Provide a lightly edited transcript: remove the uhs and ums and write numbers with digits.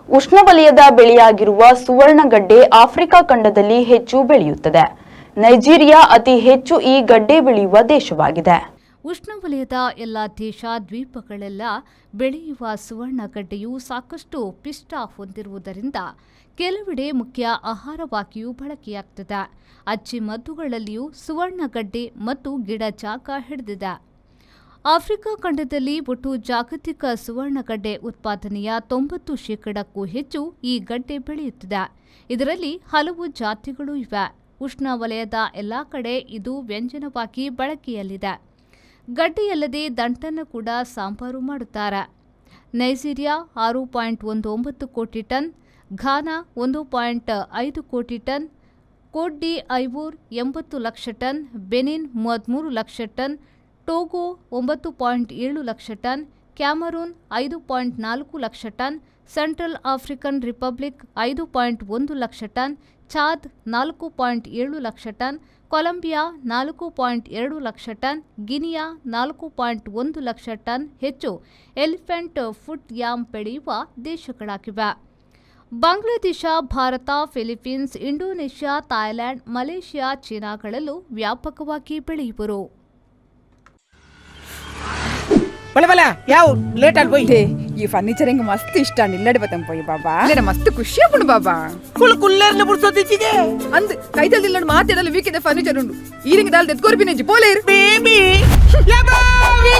ಉಷ್ಣವಲಯದ ಬೆಳೆಯಾಗಿರುವ ಸುವರ್ಣಗಡ್ಡೆ ಆಫ್ರಿಕಾ ಖಂಡದಲ್ಲಿ ಹೆಚ್ಚು ಬೆಳೆಯುತ್ತದೆ. ನೈಜೀರಿಯಾ ಅತಿ ಹೆಚ್ಚು ಈ ಗಡ್ಡೆ ಬೆಳೆಯುವ ದೇಶವಾಗಿದೆ. ಉಷ್ಣವಲಯದ ಎಲ್ಲ ದೇಶ ದ್ವೀಪಗಳೆಲ್ಲ ಬೆಳೆಯುವ ಸುವರ್ಣಗಡ್ಡೆಯು ಸಾಕಷ್ಟು ಪಿಷ್ಟ ಹೊಂದಿರುವುದರಿಂದ ಕೆಲವೆಡೆ ಮುಖ್ಯ ಆಹಾರವಾಗಿಯೂ ಬಳಕೆಯಾಗ್ತದೆ. ಅಚ್ಚಿ ಮದ್ದುಗಳಲ್ಲಿಯೂ ಸುವರ್ಣಗಡ್ಡೆ ಮತ್ತು ಗಿಡ ಜಾಗ ಹಿಡಿದಿದೆ. ಆಫ್ರಿಕಾ ಖಂಡದಲ್ಲಿ ಒಟ್ಟು ಜಾಗತಿಕ ಸುವರ್ಣಗಡ್ಡೆ ಉತ್ಪಾದನೆಯ 90% ಹೆಚ್ಚು ಈ ಗಡ್ಡೆ ಬೆಳೆಯುತ್ತಿದೆ. ಇದರಲ್ಲಿ ಹಲವು ಜಾತಿಗಳೂ ಇವೆ. ಉಷ್ಣವಲಯದ ಎಲ್ಲ ಕಡೆ ಇದು ವ್ಯಂಜನವಾಗಿ ಬಳಕೆಯಲ್ಲಿದೆ. ಗಡ್ಡೆಯಲ್ಲದೆ ದಂಟನ್ನು ಕೂಡ ಸಾಂಬಾರು ಮಾಡುತ್ತಾರೆ. ನೈಜೀರಿಯಾ 6.19 ಕೋಟಿ ton, Ghana 1.5 crore ton, Cote d Ivoire 80 lakh ton, Benin 33 lakh ton, Togo 9.7 lakh ton, Cameroon 5.4 lakh ton, Central African Republic 5.1 lakh ton, Chad 4.7 lakh ton, Colombia 4.2 lakh ton, Guinea 4.1 lakh ton ಹೆಚ್ಚು ಎಲಿಫೆಂಟ್ ಫುಟ್ ಯಾಮ್ ಬೆಳೆಯುವ ದೇಶಗಳಾಗಿವೆ. Bangladesh, Bharat, Philippines, Indonesia, Thailand, Malaysia, ಚೀನಾಗಳಲ್ಲೂ ವ್ಯಾಪಕವಾಗಿ ಬೆಳೆಯುವರು. ಈ furniture ಹಿಂಗ ಮಸ್ತ್ ಇಷ್ಟ ನಿಲ್ಲಡಿ ಬತ್ತಂ ಪೋಯಿ ಬಾಬಾ ಇಲ್ಲ ಮಸ್ತ್ ಖುಷಿ ಆಗ್ಬಿಡು ಬಾಬಾ ಕುಲ್ಲರ್ನ ಬುಡ್ಸೋದಿಚ್ಚಿಗೆ ಅಂದ್ ಕೈತಲ್ ನಿಲ್ಲಡ್ ಮಾತಾಡಲ್ಲ ವೀಕಿದೆ ಫರ್ನಿಚರ್ ಉಂಡು ಈರಿಂಗ ದಾಲ್ ತೆತ್ಕೋರ್ ಬಿನೆಜಿ ಪೋಲೇರ್ ಬೇಬಿ ಯಾ ಬಾವಿ